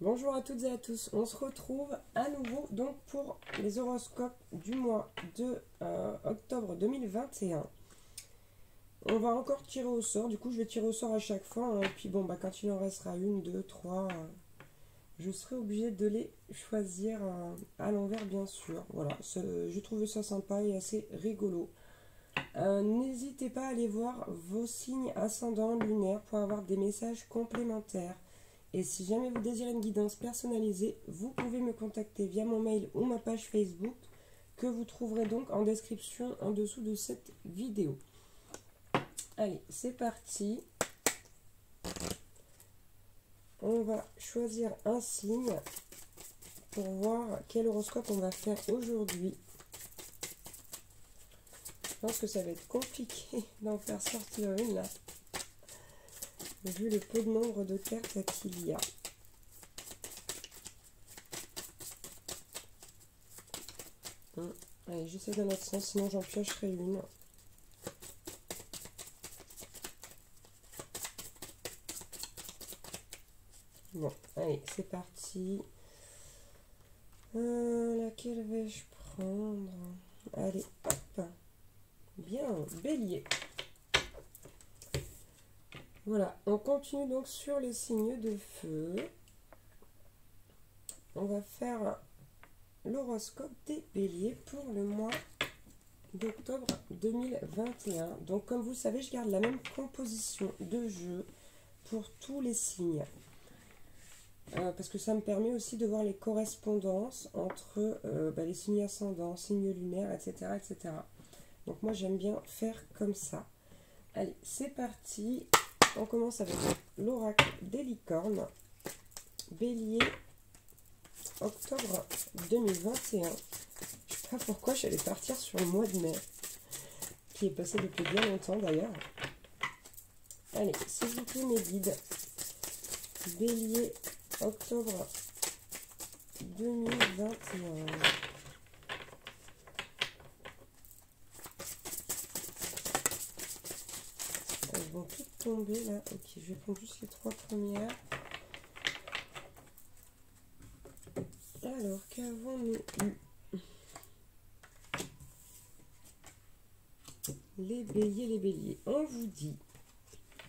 Bonjour à toutes et à tous, on se retrouve à nouveau donc pour les horoscopes du mois de octobre 2021. On va encore tirer au sort, du coup je vais tirer au sort à chaque fois, hein, et puis bon bah quand il en restera une, deux, trois, je serai obligée de les choisir à l'envers bien sûr. Voilà, j'ai trouvé ça sympa et assez rigolo. N'hésitez pas à aller voir vos signes ascendants lunaires pour avoir des messages complémentaires. Et si jamais vous désirez une guidance personnalisée, vous pouvez me contacter via mon mail ou ma page Facebook que vous trouverez donc en description en dessous de cette vidéo. Allez, c'est parti. On va choisir un signe pour voir quel horoscope on va faire aujourd'hui. Je pense que ça va être compliqué d'en faire sortir une là, vu le peu de nombre de cartes qu'il y a. Allez, j'essaie dans l'autre sens, sinon j'en piocherai une. Bon, allez, c'est parti. Laquelle vais-je prendre? Allez, hop. Bien, bélier. Voilà, on continue donc sur les signes de feu. On va faire l'horoscope des béliers pour le mois d'octobre 2021. Donc comme vous le savez, je garde la même composition de jeu pour tous les signes. Parce que ça me permet aussi de voir les correspondances entre les signes ascendants, signes lunaires, etc., etc. Donc moi j'aime bien faire comme ça. Allez, c'est parti. On commence avec l'oracle des licornes. Bélier, octobre 2021. Je ne sais pas pourquoi j'allais partir sur le mois de mai, qui est passé depuis bien longtemps d'ailleurs. Allez, s'il vous plaît mes guides. Bélier, octobre 2021. Elles vont toutes tomber là. Ok, je vais prendre juste les trois premières. Alors, qu'avons-nous eu? Les béliers. On vous dit,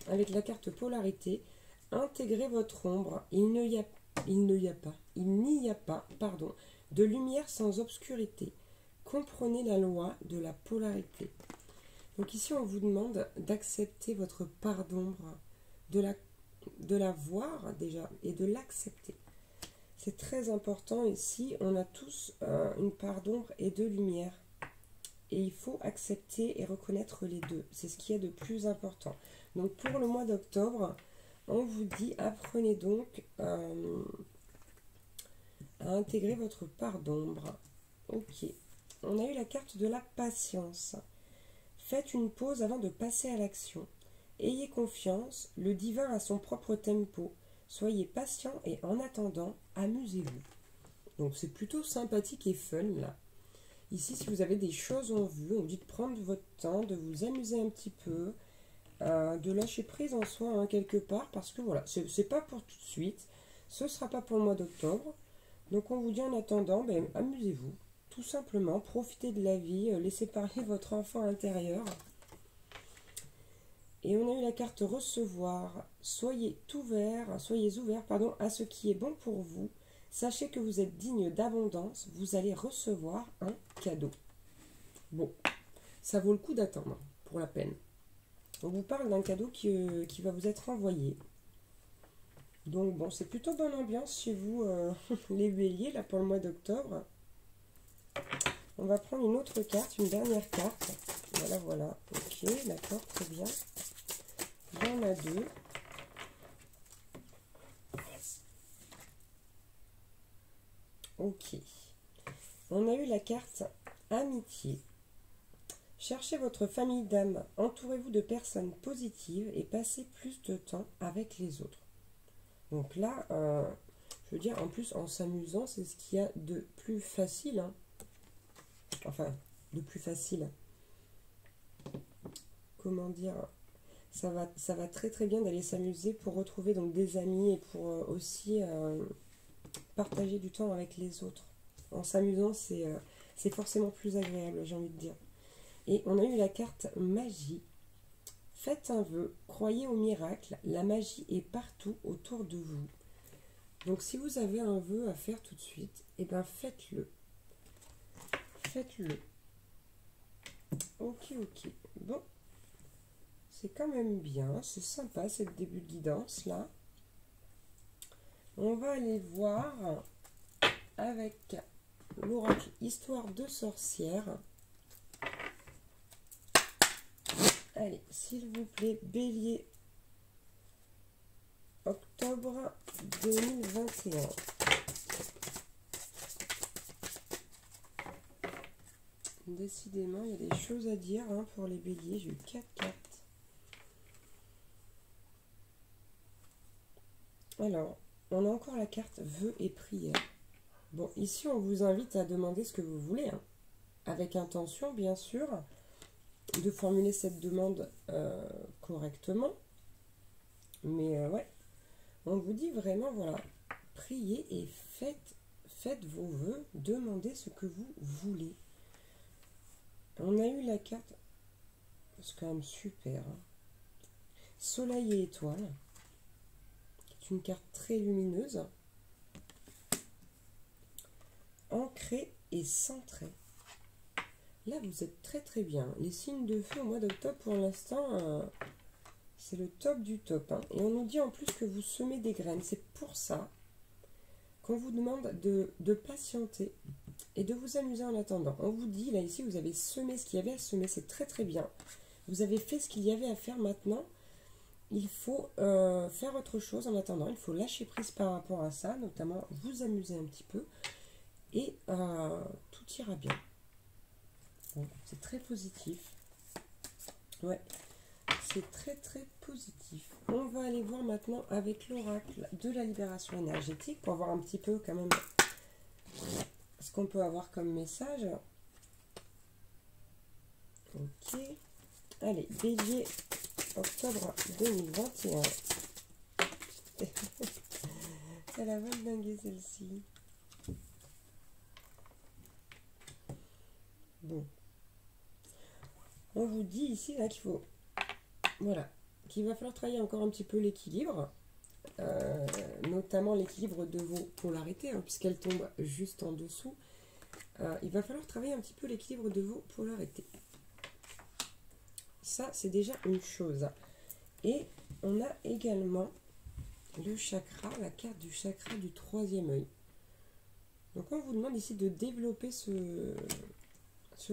avec la carte polarité, intégrez votre ombre. Il n'y a pas, de lumière sans obscurité. Comprenez la loi de la polarité. Donc ici, on vous demande d'accepter votre part d'ombre, de la voir déjà et de l'accepter. C'est très important ici, on a tous une part d'ombre et de lumière. Et il faut accepter et reconnaître les deux. C'est ce qui est de plus important. Donc pour le mois d'octobre, on vous dit, apprenez donc à intégrer votre part d'ombre. Ok. On a eu la carte de la patience. Faites une pause avant de passer à l'action. Ayez confiance, le divin a son propre tempo. Soyez patient et en attendant, amusez-vous. Donc c'est plutôt sympathique et fun là. Ici, si vous avez des choses en vue, on vous dit de prendre votre temps, de vous amuser un petit peu, de lâcher prise en soi hein, quelque part, parce que voilà, c'est pas pour tout de suite, ce sera pas pour le mois d'octobre. Donc on vous dit en attendant, amusez-vous, tout simplement, profitez de la vie, laissez parler votre enfant intérieur. Et on a eu la carte recevoir. Soyez ouvert à ce qui est bon pour vous. Sachez que vous êtes digne d'abondance. Vous allez recevoir un cadeau. Bon, ça vaut le coup d'attendre pour la peine. On vous parle d'un cadeau qui va vous être envoyé. Donc bon, c'est plutôt bonne ambiance chez vous, les béliers, là pour le mois d'octobre. On va prendre une autre carte, une dernière carte. Voilà. Ok, d'accord, très bien. Il y en a deux. Ok. On a eu la carte amitié. Cherchez votre famille d'âme. Entourez-vous de personnes positives et passez plus de temps avec les autres. Donc là, je veux dire, en plus, en s'amusant, c'est ce qu'il y a de plus facile. Hein. Enfin, de plus facile. Comment dire? Ça va très très bien d'aller s'amuser pour retrouver donc des amis et pour aussi partager du temps avec les autres. En s'amusant, c'est forcément plus agréable, j'ai envie de dire. Et on a eu la carte magie. Faites un vœu, croyez au miracle, la magie est partout autour de vous. Donc si vous avez un vœu à faire tout de suite, eh bien faites-le. Faites-le. Ok, ok. Bon. C'est quand même bien, c'est sympa, c'est le début de guidance là. On va aller voir avec l'oracle Histoire de sorcière. Allez, s'il vous plaît, Bélier, octobre 2021. Décidément, il y a des choses à dire hein, pour les béliers. J'ai eu 4 cartes. Alors, on a encore la carte vœux et prières. Bon, ici, on vous invite à demander ce que vous voulez. Hein, avec intention, bien sûr, de formuler cette demande correctement. Mais ouais, on vous dit vraiment, voilà, priez et faites vos vœux, demandez ce que vous voulez. On a eu la carte, c'est quand même super, hein. Soleil et étoile, c'est une carte très lumineuse, ancrée et centrée. Là, vous êtes très très bien. Les signes de feu au mois d'octobre, pour l'instant, c'est le top du top. Hein. Et on nous dit en plus que vous semez des graines. C'est pour ça qu'on vous demande de patienter et de vous amuser en attendant. On vous dit, là ici, vous avez semé ce qu'il y avait à semer. C'est très très bien. Vous avez fait ce qu'il y avait à faire maintenant. Il faut faire autre chose en attendant. Il faut lâcher prise par rapport à ça, notamment vous amuser un petit peu. Et tout ira bien. Bon, c'est très positif. Ouais, c'est très très positif. On va aller voir maintenant avec l'oracle de la libération énergétique pour voir un petit peu quand même ce qu'on peut avoir comme message. Ok. Allez, Bélier, octobre 2021. Elle a mal dingué celle-ci. Bon. On vous dit ici là qu'il faut, voilà, qu'il va falloir travailler encore un petit peu l'équilibre, notamment l'équilibre de vos polarités, hein, puisqu'elles tombent juste en dessous. Il va falloir travailler un petit peu l'équilibre de vos polarités. Ça, c'est déjà une chose. Et on a également le chakra, la carte du chakra du troisième œil. Donc on vous demande ici de développer ce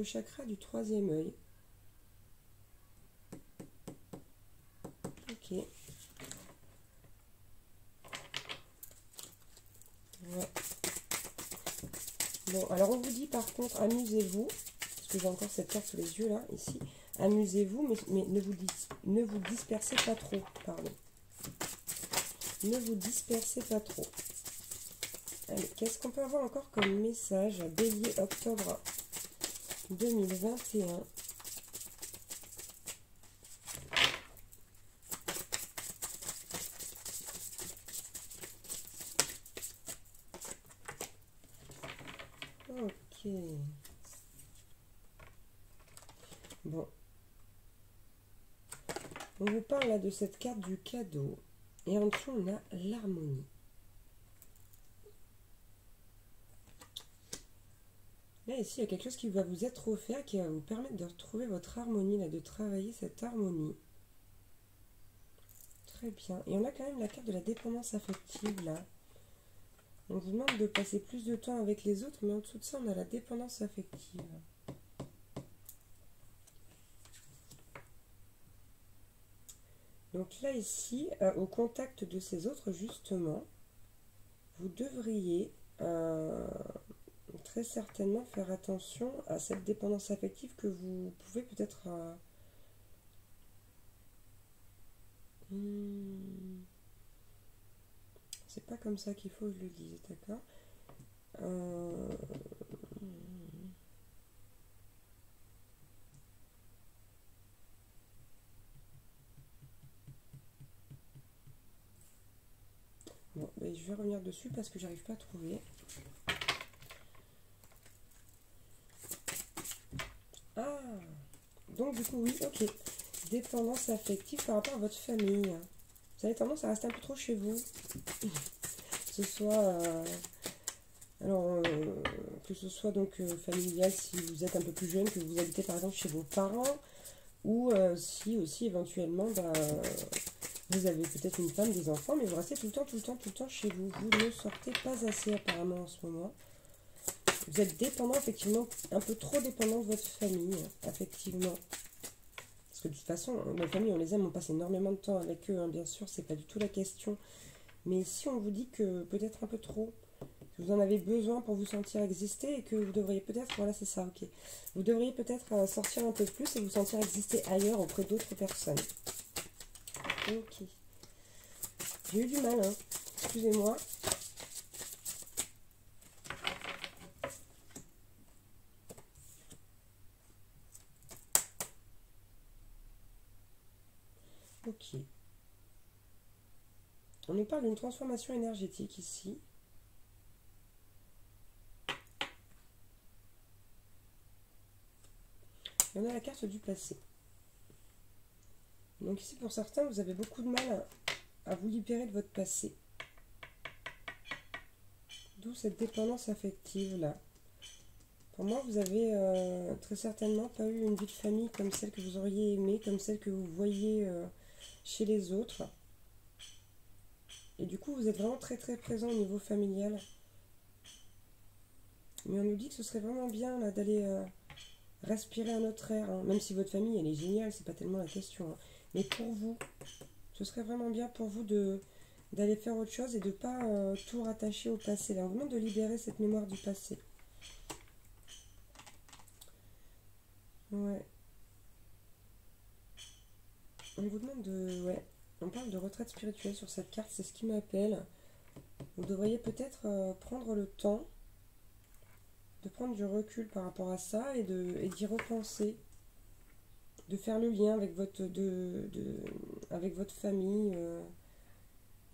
chakra du troisième œil. Ok. Ouais. Bon, alors on vous dit par contre, amusez-vous, parce que j'ai encore cette carte sous les yeux là, ici. Amusez-vous, mais ne vous dispersez pas trop, pardon. Ne vous dispersez pas trop. Allez, qu'est-ce qu'on peut avoir encore comme message? Bélier, octobre 2021. Ok. Bon. On vous parle là de cette carte du cadeau. Et en dessous, on a l'harmonie. Là, ici, il y a quelque chose qui va vous être offert, qui va vous permettre de retrouver votre harmonie, là, de travailler cette harmonie. Très bien. Et on a quand même la carte de la dépendance affective, là. On vous demande de passer plus de temps avec les autres, mais en dessous de ça, on a la dépendance affective. Donc là, ici, au contact de ces autres, justement, vous devriez très certainement faire attention à cette dépendance affective que vous pouvez peut-être... C'est pas comme ça qu'il faut que je le dise, d'accord? Bon, bah et je vais revenir dessus parce que j'arrive pas à trouver. Ah, donc du coup oui, ok. Dépendance affective par rapport à votre famille. Vous avez tendance à rester un peu trop chez vous. Que ce soit que ce soit donc familial si vous êtes un peu plus jeune, que vous habitez par exemple chez vos parents, ou si aussi éventuellement vous avez peut-être une femme, des enfants, mais vous restez tout le temps chez vous. Vous ne sortez pas assez apparemment en ce moment. Vous êtes dépendant, effectivement, un peu trop dépendant de votre famille, effectivement. Parce que de toute façon, nos familles, on les aime, on passe énormément de temps avec eux, hein, bien sûr, c'est pas du tout la question. Mais si on vous dit que peut-être un peu trop, que vous en avez besoin pour vous sentir exister et que vous devriez peut-être, voilà, c'est ça, ok. Vous devriez peut-être sortir un peu plus et vous sentir exister ailleurs auprès d'autres personnes. Ok. J'ai eu du mal, hein. Excusez-moi. Ok. On nous parle d'une transformation énergétique ici. Et on a la carte du passé. Donc ici, pour certains, vous avez beaucoup de mal à vous libérer de votre passé. D'où cette dépendance affective là. Pour moi, vous avez très certainement pas eu une vie de famille comme celle que vous auriez aimée, comme celle que vous voyez chez les autres. Et du coup, vous êtes vraiment très présent au niveau familial. Mais on nous dit que ce serait vraiment bien là d'aller respirer un autre air, hein. Même si votre famille elle est géniale, c'est pas tellement la question, hein. Mais pour vous, ce serait vraiment bien pour vous d'aller faire autre chose et de ne pas tout rattacher au passé. Là, on vous demande de libérer cette mémoire du passé. Ouais. On vous demande de... Ouais. On parle de retraite spirituelle sur cette carte, c'est ce qui m'appelle. Vous devriez peut-être prendre le temps de prendre du recul par rapport à ça et d'y repenser. De faire le lien avec avec votre famille,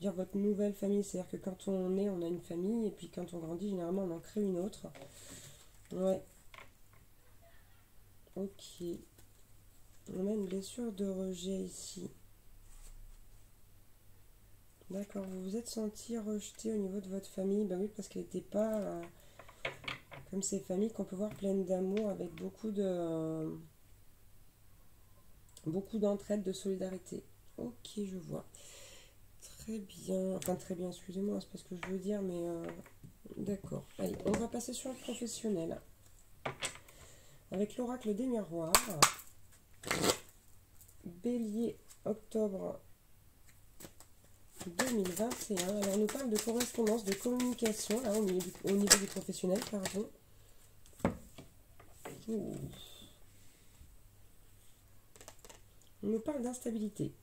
dire votre nouvelle famille, c'est-à-dire que quand on est, on a une famille, et puis quand on grandit, généralement, on en crée une autre. Ouais. Ok. On a une blessure de rejet ici. D'accord, vous vous êtes senti rejeté au niveau de votre famille. Ben oui, parce qu'elle n'était pas comme ces familles qu'on peut voir pleines d'amour, avec beaucoup d'entraide, de solidarité. Ok, je vois. Très bien. Enfin, très bien, excusez-moi, c'est pas ce que je veux dire, mais d'accord. Allez, on va passer sur le professionnel. Avec l'oracle des miroirs. Bélier, octobre 2021. Alors, on nous parle de correspondance, de communication, là, au niveau du professionnel, pardon. Ouh. On nous parle d'instabilité.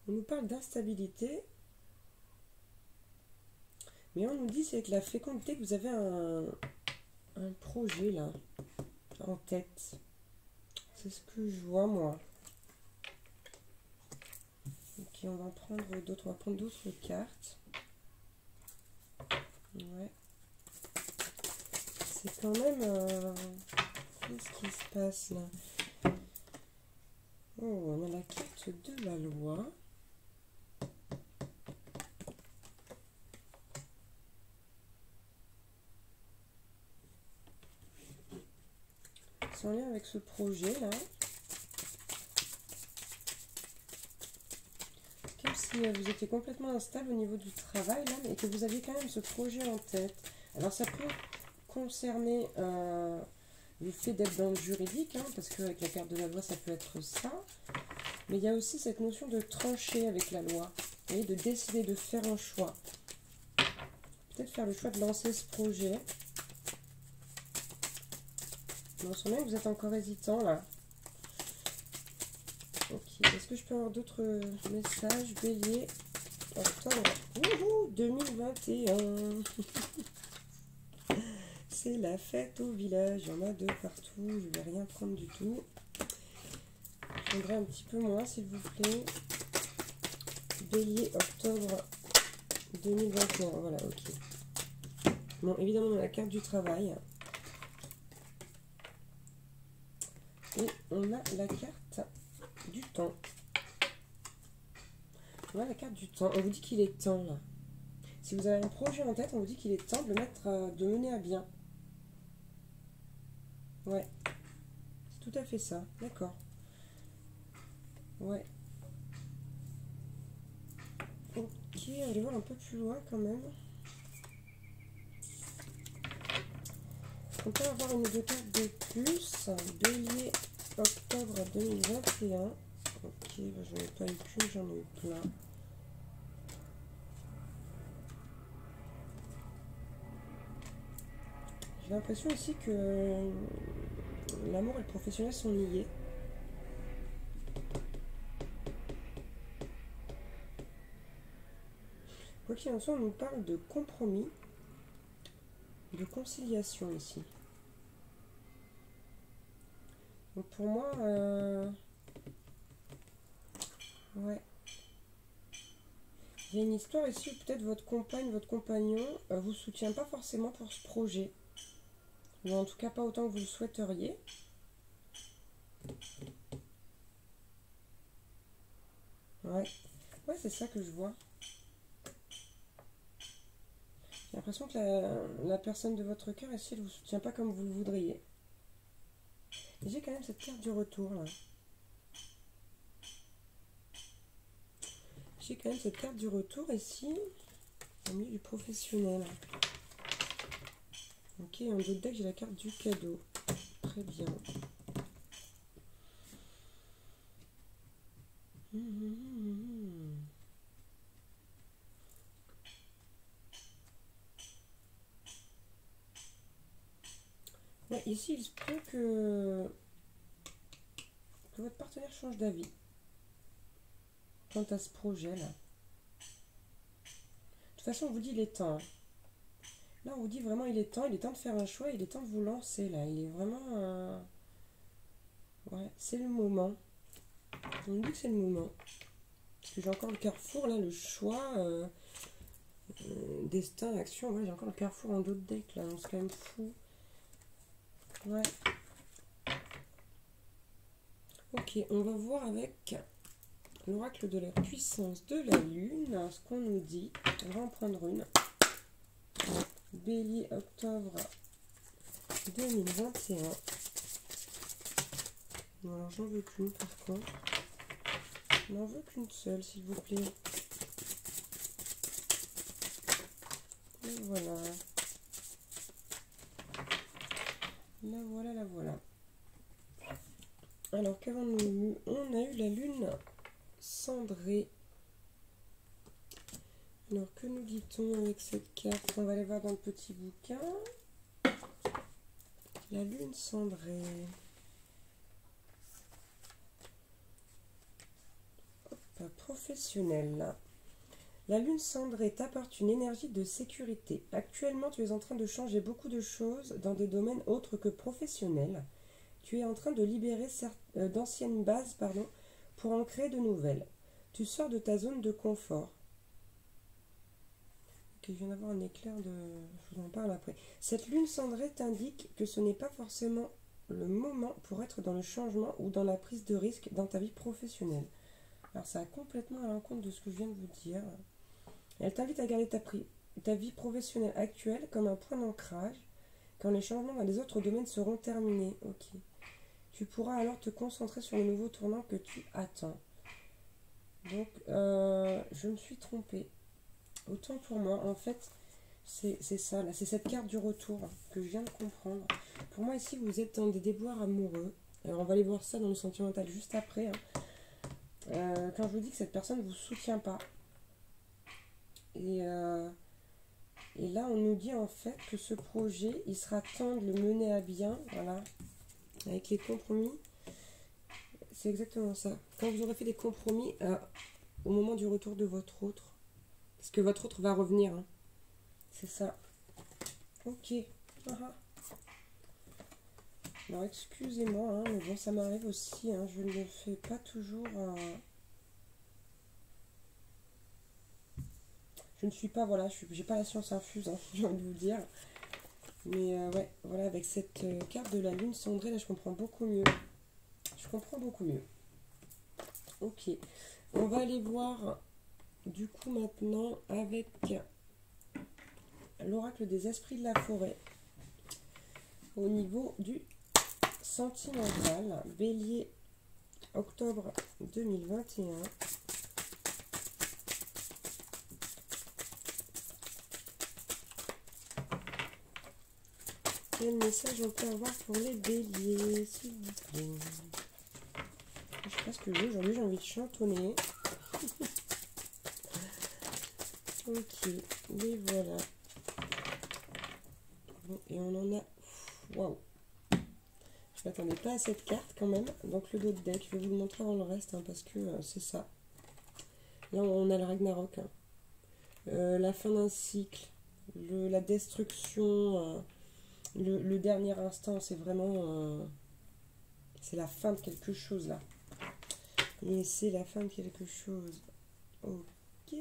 On nous parle d'instabilité. Mais on nous dit, c'est avec la fécondité que vous avez un projet, là, en tête. C'est ce que je vois, moi. Ok, on va prendre d'autres cartes. Ouais. C'est quand même... Qu'est-ce qui se passe, là? Oh, on a la carte de la loi. C'est en lien avec ce projet-là. Comme si vous étiez complètement instable au niveau du travail, là, et que vous aviez quand même ce projet en tête. Alors, ça peut concerner le fait d'être dans le juridique, hein, parce qu'avec la carte de la loi, ça peut être ça. Mais il y a aussi cette notion de trancher avec la loi, et de décider de faire un choix. Peut-être faire le choix de lancer ce projet. On sent bien que vous êtes encore hésitant, là. Ok, est-ce que je peux avoir d'autres messages? Bélier, octobre 2021. C'est la fête au village. Il y en a de partout. Je ne vais rien prendre du tout. Je prendrai un petit peu moins, s'il vous plaît. Bélier, octobre 2021, voilà, ok. Bon, évidemment, on a la carte du travail. Et on a la carte du temps. On a la carte du temps. On vous dit qu'il est temps, là. Si vous avez un projet en tête, on vous dit qu'il est temps de le mettre, de mener à bien. Ouais. C'est tout à fait ça. D'accord. Ouais. Ok, on va aller voir un peu plus loin quand même. On peut avoir une ou deux cartes de plus. Bélier, octobre 2021. Ok, bah, j'en ai pas eu qu'une, j'en ai eu plein. J'ai l'impression aussi que l'amour et le professionnel sont liés. Quoi qu'il en soit, on nous parle de compromis, de conciliation ici. Donc pour moi, ouais. Il y a une histoire ici où peut-être votre compagne, votre compagnon vous soutient pas forcément pour ce projet. Ou en tout cas pas autant que vous le souhaiteriez. Ouais, ouais, c'est ça que je vois. J'ai l'impression que la personne de votre cœur ici, elle ne vous soutient pas comme vous le voudriez. Et j'ai quand même cette carte du retour là. J'ai quand même cette carte du retour ici, au milieu du professionnel. Ok, en d'autres decks, j'ai la carte du cadeau. Très bien. Ouais, ici, il se peut que votre partenaire change d'avis quant à ce projet-là. De toute façon, on vous dit il est temps. Là, on vous dit vraiment il est temps de faire un choix, il est temps de vous lancer là. Il est vraiment... Ouais, c'est le moment. On me dit que c'est le moment. Parce que j'ai encore le carrefour, là, le choix, destin, action. Ouais, j'ai encore le carrefour en d'autres decks, là. C'est quand même fou. Ouais. Ok, on va voir avec l'oracle de la puissance de la lune ce qu'on nous dit. On va en prendre une. Bélier, octobre 2021. Bon, alors j'en veux qu'une par contre. Je n'en veux qu'une seule, s'il vous plaît. Et voilà. La voilà, la voilà. Alors, qu'avons-nous eu? On a eu la lune cendrée. Alors, que nous dit-on avec cette carte? On va aller voir dans le petit bouquin. La lune cendrée. Hop, professionnel. La lune cendrée t'apporte une énergie de sécurité. Actuellement, tu es en train de changer beaucoup de choses dans des domaines autres que professionnels. Tu es en train de libérer d'anciennes bases pour en créer de nouvelles. Tu sors de ta zone de confort. Ok, je viens d'avoir un éclair de... Je vous en parle après. Cette lune cendrée t'indique que ce n'est pas forcément le moment pour être dans le changement ou dans la prise de risque dans ta vie professionnelle. Alors ça a complètement à l'encontre de ce que je viens de vous dire. Elle t'invite à garder ta vie professionnelle actuelle comme un point d'ancrage quand les changements dans les autres domaines seront terminés. Ok. Tu pourras alors te concentrer sur les nouveaux tournants que tu attends. Donc, je me suis trompée. Autant pour moi, en fait, c'est ça, là. C'est cette carte du retour que je viens de comprendre. Pour moi, ici, vous êtes dans des déboires amoureux. Alors, on va aller voir ça dans le sentimental juste après. Hein. Quand je vous dis que cette personne ne vous soutient pas. Et là, on nous dit en fait que ce projet, il sera temps de le mener à bien. Voilà. Avec les compromis. C'est exactement ça. Quand vous aurez fait des compromis au moment du retour de votre autre. Parce que votre autre va revenir. Hein. C'est ça. Ok. Alors excusez-moi, hein, mais bon, ça m'arrive aussi. Hein, je ne le fais pas toujours. Je ne suis pas, voilà, j'ai pas la science infuse, hein, j'ai envie de vous dire. Mais ouais, voilà, avec cette carte de la lune cendrée, là, je comprends beaucoup mieux. Je comprends beaucoup mieux. Ok. On va aller voir, du coup, maintenant, avec l'oracle des esprits de la forêt. Au niveau du sentimental, Bélier, octobre 2021. Quel message on peut avoir pour les béliers, s'il vous plaît? Je sais pas ce que j'ai aujourd'hui, j'ai envie de chantonner. Ok, les voilà. Bon, et on en a... Waouh! Je m'attendais pas à cette carte quand même. Donc le dos de deck, je vais vous le montrer avant le reste, hein, parce que c'est ça. Là, on a le Ragnarok. Hein. La fin d'un cycle, la destruction, le dernier instant, c'est vraiment... c'est la fin de quelque chose, là. Et c'est la fin de quelque chose. Ok.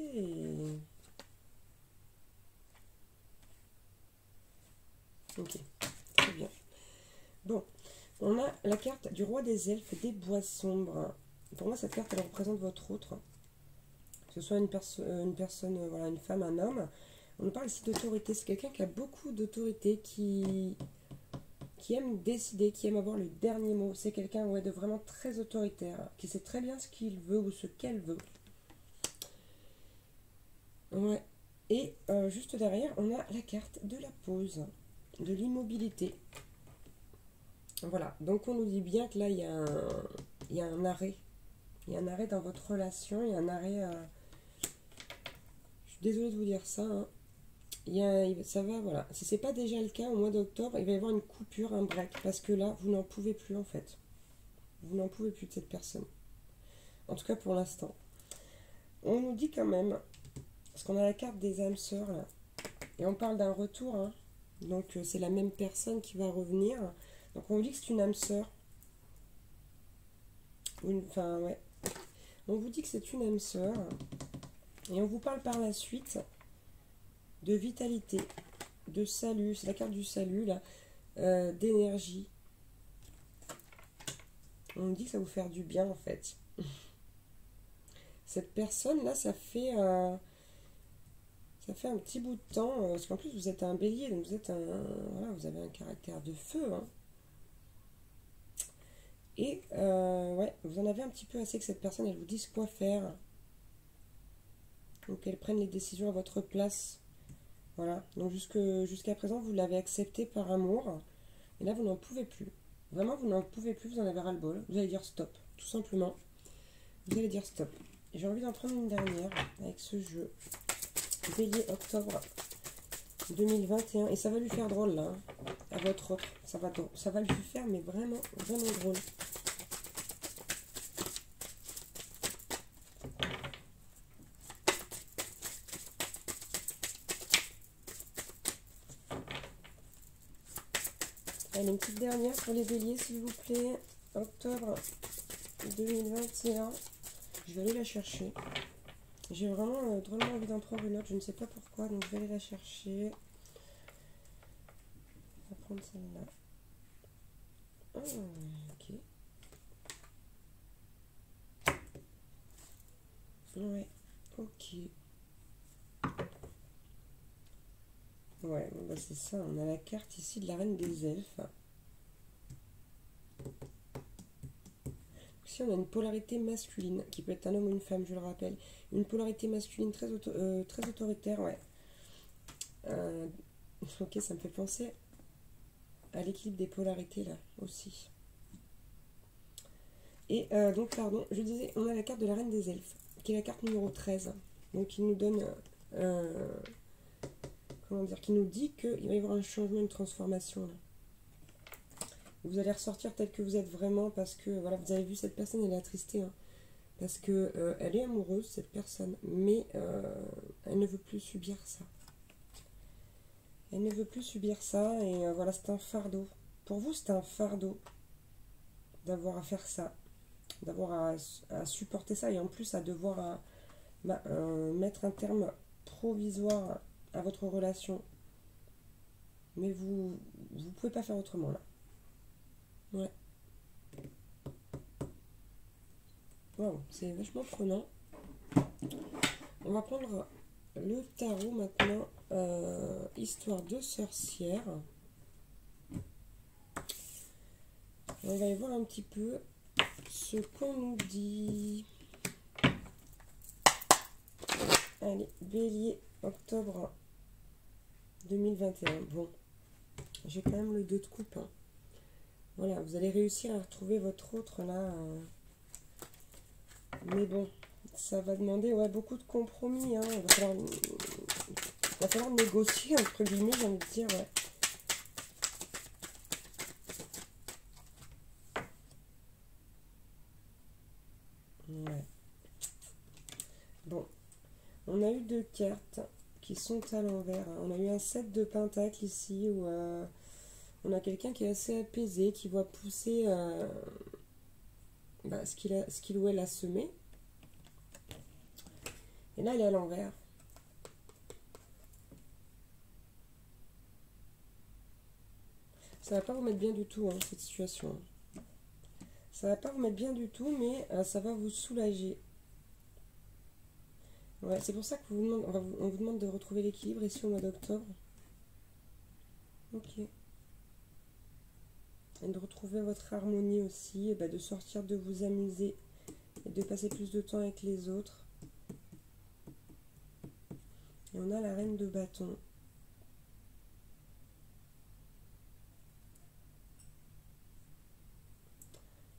Ok, très bien. Bon, on a la carte du roi des elfes des bois sombres. Pour moi, cette carte, elle représente votre autre. Que ce soit une personne, voilà, une femme, un homme. On nous parle ici d'autorité. C'est quelqu'un qui a beaucoup d'autorité, qui aime décider, qui aime avoir le dernier mot. C'est quelqu'un, ouais, de vraiment très autoritaire, qui sait très bien ce qu'il veut ou ce qu'elle veut. Ouais. Et juste derrière, on a la carte de la pause, de l'immobilité. Voilà, donc on nous dit bien que là, il y a un arrêt. Il y a un arrêt dans votre relation, il y a un arrêt... Je suis désolée de vous dire ça, hein. Ça va, voilà. Si c'est pas déjà le cas, au mois d'octobre, il va y avoir une coupure, un break, parce que là, vous n'en pouvez plus, en fait. Vous n'en pouvez plus de cette personne. En tout cas, pour l'instant. On nous dit quand même, parce qu'on a la carte des âmes sœurs, là, et on parle d'un retour, hein. Donc c'est la même personne qui va revenir. Donc on vous dit que c'est une âme sœur. Enfin, ouais. On vous dit que c'est une âme sœur. Et on vous parle par la suite de vitalité, de salut. C'est la carte du salut, là. D'énergie. On nous dit que ça va vous faire du bien, en fait. Cette personne-là, ça fait un petit bout de temps. Parce qu'en plus, vous êtes un bélier. Donc vous êtes voilà, vous avez un caractère de feu, hein. Et ouais, vous en avez un petit peu assez que cette personne, elle vous dise quoi faire. Donc qu'elle prenne les décisions à votre place. Voilà. Donc jusqu'à présent, vous l'avez accepté par amour. Et là, vous n'en pouvez plus. Vraiment, vous n'en pouvez plus, vous en avez ras-le-bol. Vous allez dire stop, tout simplement. Vous allez dire stop. J'ai envie d'en prendre une dernière avec ce jeu. Bélier, octobre 2021. Et ça va lui faire drôle, là. Hein, à votre autre. Ça va lui faire, mais vraiment, vraiment drôle. Allez, une petite dernière pour les béliers, s'il vous plaît. Octobre 2021. Je vais aller la chercher. J'ai vraiment drôlement envie d'en prendre une autre. Je ne sais pas pourquoi, donc je vais aller la chercher. On va prendre celle-là. Ah, ok. Ouais, ok. Ouais, bon bah c'est ça. On a la carte ici de la reine des elfes. Ici, on a une polarité masculine, qui peut être un homme ou une femme, je le rappelle. Une polarité masculine très autoritaire, ouais. Ok, ça me fait penser à l'équilibre des polarités, là, aussi. Et donc, pardon, je disais, on a la carte de la reine des elfes, qui est la carte numéro 13. Donc, il nous donne... comment dire, qui nous dit qu'il va y avoir un changement, une transformation, là. Vous allez ressortir tel que vous êtes vraiment, parce que, voilà, vous avez vu cette personne, elle est attristée, hein, parce que elle est amoureuse, cette personne, mais elle ne veut plus subir ça. Elle ne veut plus subir ça, et voilà, c'est un fardeau. Pour vous, c'est un fardeau d'avoir à faire ça, d'avoir à supporter ça, et en plus à devoir mettre un terme provisoire à votre relation. Mais vous pouvez pas faire autrement là. Ouais. Wow, c'est vachement prenant. On va prendre le tarot maintenant. Histoire de sorcière. On va aller voir un petit peu ce qu'on nous dit. Allez, Bélier, octobre 2021. Bon, j'ai quand même le 2 de coupe. Hein. Voilà, vous allez réussir à retrouver votre autre là. Mais bon, ça va demander beaucoup de compromis. Hein. Il va falloir négocier, entre guillemets, j'ai envie de dire. Ouais. Ouais. Bon, on a eu 2 cartes qui sont à l'envers. Hein. On a eu un 7 de pentacle ici où on a quelqu'un qui est assez apaisé, qui voit pousser ce qu'il ou elle a semé. Et là, elle est à l'envers. Ça va pas vous mettre bien du tout, hein, cette situation. Ça va pas vous mettre bien du tout, mais ça va vous soulager. Ouais, c'est pour ça que on vous demande de retrouver l'équilibre ici au mois d'octobre. Ok. Et de retrouver votre harmonie aussi, et de sortir, de vous amuser et de passer plus de temps avec les autres. Et on a la reine de bâton.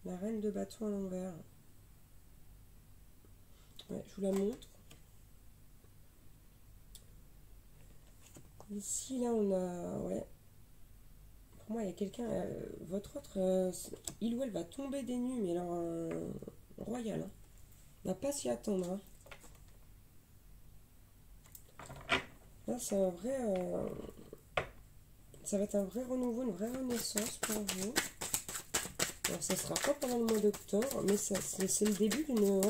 La reine de bâton à l'envers. Ouais, je vous la montre. Ici, là, on a... Ouais. Pour moi, il y a quelqu'un... votre autre, il ou elle va tomber des nues, mais alors... royal. Hein. On va pas s'y attendre. Hein. Là, c'est un vrai... ça va être un vrai renouveau, une vraie renaissance pour vous. Alors, ça sera pas pendant le mois d'octobre, mais c'est le début d'une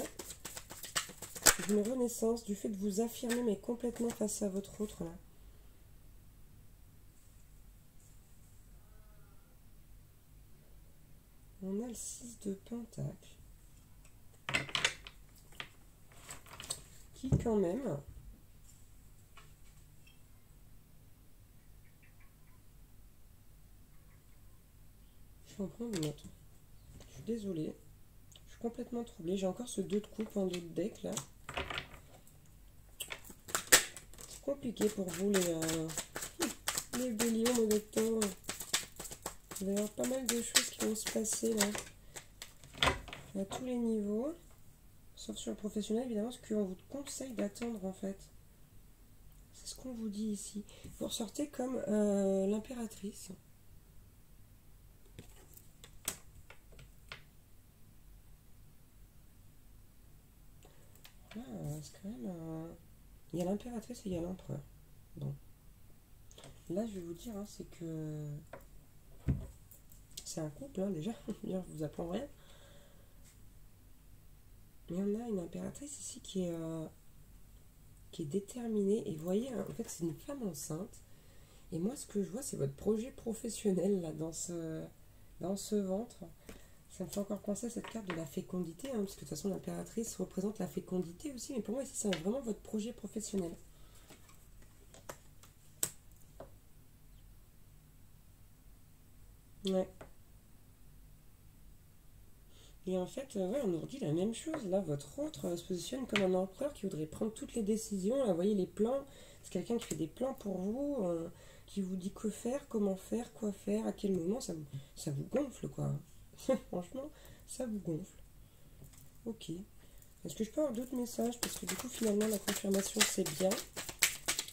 renaissance, du fait de vous affirmer, mais complètement face à votre autre, là. On a le 6 de pentacle. Qui, quand même... Je vais en prendre une autre. Je suis désolée. Je suis complètement troublée. J'ai encore ce 2 de coupe en 2 de deck, là. C'est compliqué pour vous, les béliers au mois d'octobre. Il va y avoir pas mal de choses qui vont se passer, là. À tous les niveaux. Sauf sur le professionnel, évidemment, ce qu'on vous conseille d'attendre, en fait. C'est ce qu'on vous dit ici. Vous ressortez comme l'impératrice. Là, c'est quand même... Il y a l'impératrice et il y a l'empereur. Bon. Là, je vais vous dire, hein, c'est que... C'est un couple, hein, déjà. Je vous apprends rien. Mais on a une impératrice ici qui est déterminée. Et vous voyez, hein, en fait, c'est une femme enceinte. Et moi, ce que je vois, c'est votre projet professionnel, là, dans ce ventre. Ça me fait encore penser à cette carte de la fécondité, hein, parce que de toute façon, l'impératrice représente la fécondité aussi. Mais pour moi, ici, c'est vraiment votre projet professionnel. Ouais. Et en fait, on nous redit la même chose. Là, votre autre se positionne comme un empereur qui voudrait prendre toutes les décisions. Là, vous voyez les plans. C'est quelqu'un qui fait des plans pour vous, qui vous dit que faire, comment faire, quoi faire, à quel moment. Ça vous gonfle, quoi. Franchement, ça vous gonfle. Ok. Est-ce que je peux avoir d'autres messages? Parce que du coup, finalement, la confirmation, c'est bien.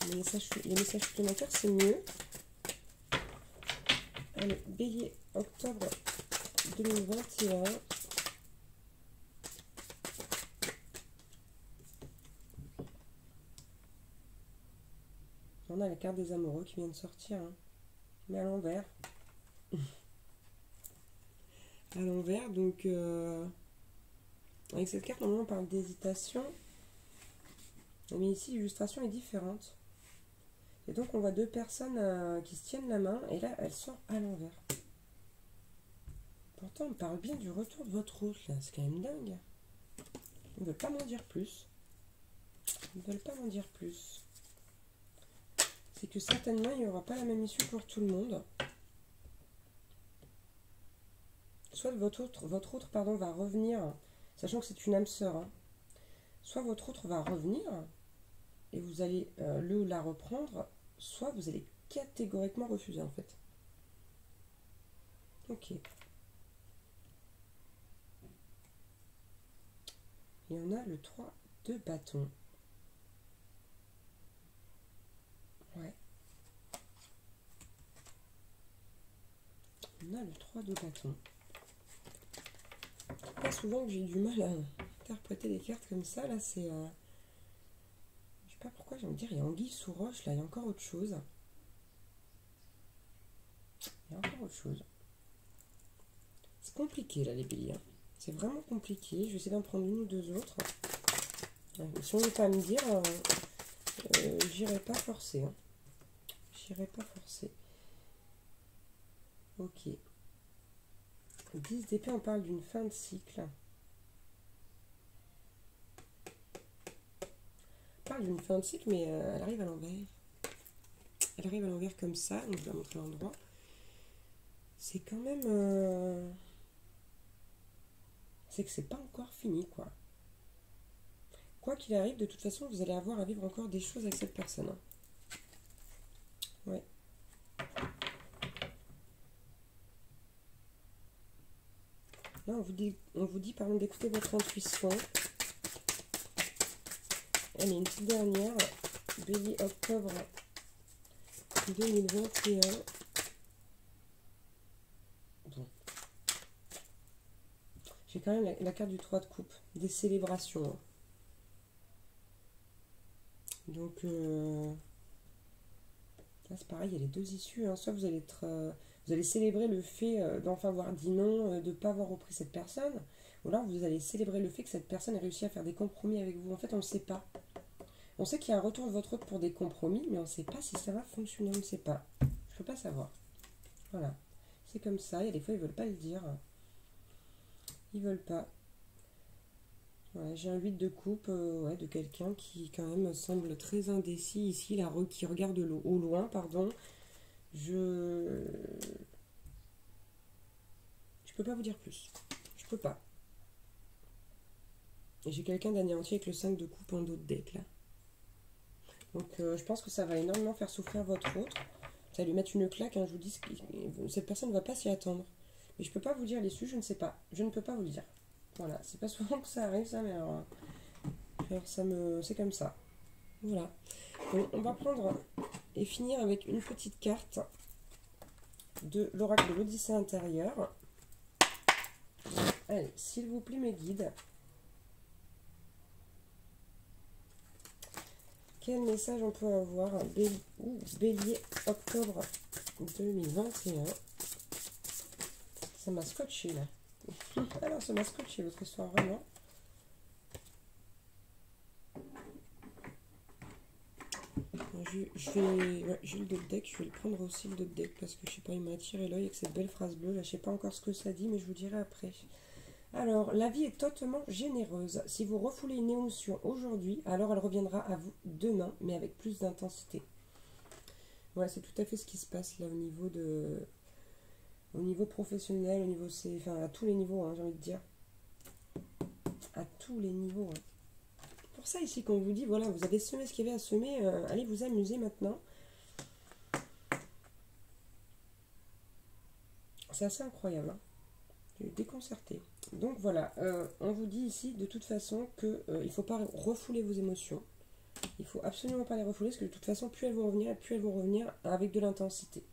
Les messages supplémentaires, c'est mieux. Allez, Bélier, octobre 2021. On a la carte des amoureux qui vient de sortir, hein. Mais à l'envers. À l'envers, donc avec cette carte, normalement, on parle d'hésitation. Mais ici, l'illustration est différente. Et donc, on voit deux personnes qui se tiennent la main. Et là, elles sont à l'envers. Pourtant, on me parle bien du retour de votre hôte, là. C'est quand même dingue. Ils ne veulent pas m'en dire plus. Ils ne veulent pas m'en dire plus. C'est que certainement, il n'y aura pas la même issue pour tout le monde. Soit votre autre pardon, va revenir, sachant que c'est une âme sœur. Hein. Soit votre autre va revenir et vous allez le ou la reprendre, soit vous allez catégoriquement refuser en fait. Ok. Et on a le 3 de bâton. Ouais. On a le 3 de bâton. Pas souvent que j'ai du mal à interpréter des cartes comme ça. Là, c'est... je sais pas pourquoi j'ai envie de dire, il y a anguille sous roche. Là, il y a encore autre chose. Il y a encore autre chose. C'est compliqué, là, les béliers. C'est vraiment compliqué. Je vais essayer d'en prendre une ou deux autres. Si on ne veut pas me dire, j'irai pas forcer. Hein. J'irai pas forcer. Ok. 10 d'épée, on parle d'une fin de cycle. On parle d'une fin de cycle, mais elle arrive à l'envers. Elle arrive à l'envers comme ça. Donc je vais montrer l'endroit. C'est quand même... c'est que c'est pas encore fini, quoi. Quoi qu'il arrive, de toute façon, vous allez avoir à vivre encore des choses avec cette personne. Ouais. Là, on vous dit pardon, d'écouter votre intuition. Allez, une petite dernière. Bélier, octobre 2021. Bon. J'ai quand même la carte du 3 de coupe. Des célébrations. Donc, là, c'est pareil, il y a les deux issues. Hein. Soit vous allez être... vous allez célébrer le fait d'enfin avoir dit non, de ne pas avoir repris cette personne. Ou alors vous allez célébrer le fait que cette personne ait réussi à faire des compromis avec vous. En fait, on ne sait pas. On sait qu'il y a un retour de votre autre pour des compromis, mais on ne sait pas si ça va fonctionner. On ne sait pas. Je ne peux pas savoir. Voilà. C'est comme ça. Il y a des fois, ils ne veulent pas le dire. Ils ne veulent pas. Ouais, j'ai un 8 de coupe ouais, de quelqu'un qui quand même semble très indécis ici, là, qui regarde au loin, pardon. Je peux pas vous dire plus. Je peux pas. Et j'ai quelqu'un d'anéanti avec le 5 de coupe en dos de deck là. Donc je pense que ça va énormément faire souffrir votre autre. Ça va lui mettre une claque, hein, je vous dis, cette personne ne va pas s'y attendre. Mais je peux pas vous dire l'issue, je ne sais pas. Je ne peux pas vous le dire. Voilà, c'est pas souvent que ça arrive ça, mais alors c'est comme ça. Voilà. Donc, on va prendre et finir avec une petite carte de l'oracle de l'Odyssée intérieure. Allez, s'il vous plaît, mes guides. Quel message on peut avoir? Bélier, octobre 2021. Ça m'a scotché là. Alors, ça m'a scotché votre histoire, vraiment. J'ai le dos de deck, je vais le prendre aussi le dos de deck parce que je sais pas, il m'a attiré l'œil avec cette belle phrase bleue. Là, je sais pas encore ce que ça dit, mais je vous dirai après. Alors, la vie est totalement généreuse. Si vous refoulez une émotion aujourd'hui, alors elle reviendra à vous demain, mais avec plus d'intensité. Ouais, c'est tout à fait ce qui se passe là au niveau professionnel, au niveau enfin à tous les niveaux, hein, j'ai envie de dire. À tous les niveaux. Hein. Pour ça ici qu'on vous dit, voilà, vous avez semé ce qu'il y avait à semer, allez vous amuser maintenant. C'est assez incroyable. Hein. Je suis déconcertée. Donc voilà, on vous dit ici de toute façon qu'il ne faut pas refouler vos émotions. Il ne faut absolument pas les refouler parce que de toute façon, plus elles vont revenir et plus elles vont revenir avec de l'intensité.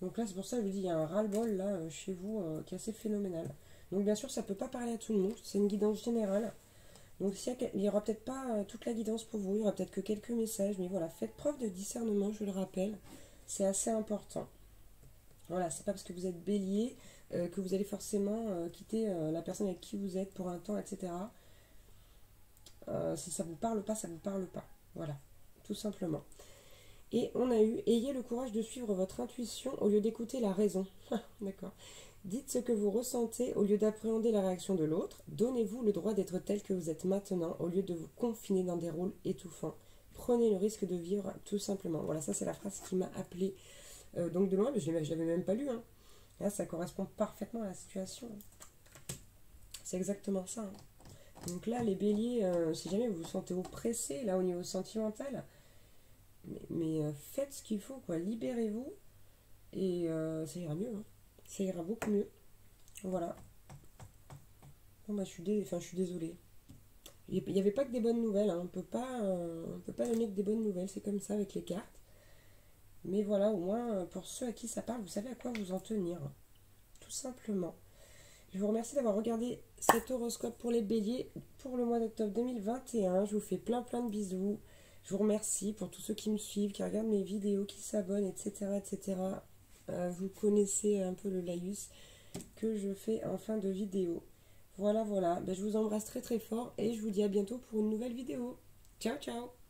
Donc là, c'est pour ça que je vous dis, il y a un ras-le-bol là chez vous qui est assez phénoménal. Donc bien sûr, ça ne peut pas parler à tout le monde, c'est une guidance générale. Donc il n'y aura peut-être pas toute la guidance pour vous, il n'y aura peut-être que quelques messages, mais voilà, faites preuve de discernement, je le rappelle, c'est assez important. Voilà, c'est pas parce que vous êtes bélier que vous allez forcément quitter la personne avec qui vous êtes pour un temps, etc. si ça vous parle pas, ça vous parle pas. Voilà, tout simplement. Et on a eu, ayez le courage de suivre votre intuition au lieu d'écouter la raison. D'accord. Dites ce que vous ressentez au lieu d'appréhender la réaction de l'autre. Donnez-vous le droit d'être tel que vous êtes maintenant au lieu de vous confiner dans des rôles étouffants. Prenez le risque de vivre tout simplement. Voilà, ça c'est la phrase qui m'a appelée donc de loin, mais je ne l'avais même pas lu. Hein. Là, ça correspond parfaitement à la situation. C'est exactement ça. Hein. Donc là, les béliers, si jamais vous vous sentez oppressé, là au niveau sentimental, mais faites ce qu'il faut, quoi. Libérez-vous et ça ira mieux. Hein. Ça ira beaucoup mieux. Voilà. Bon, bah, je suis désolée. Il n'y avait pas que des bonnes nouvelles. Hein. On peut pas donner que des bonnes nouvelles. C'est comme ça avec les cartes. Mais voilà, au moins, pour ceux à qui ça parle, vous savez à quoi vous en tenir. Tout simplement. Je vous remercie d'avoir regardé cet horoscope pour les béliers pour le mois d'octobre 2021. Je vous fais plein de bisous. Je vous remercie pour tous ceux qui me suivent, qui regardent mes vidéos, qui s'abonnent, etc. etc. Vous connaissez un peu le laïus que je fais en fin de vidéo. Voilà. Ben, je vous embrasse très fort et je vous dis à bientôt pour une nouvelle vidéo. Ciao, ciao!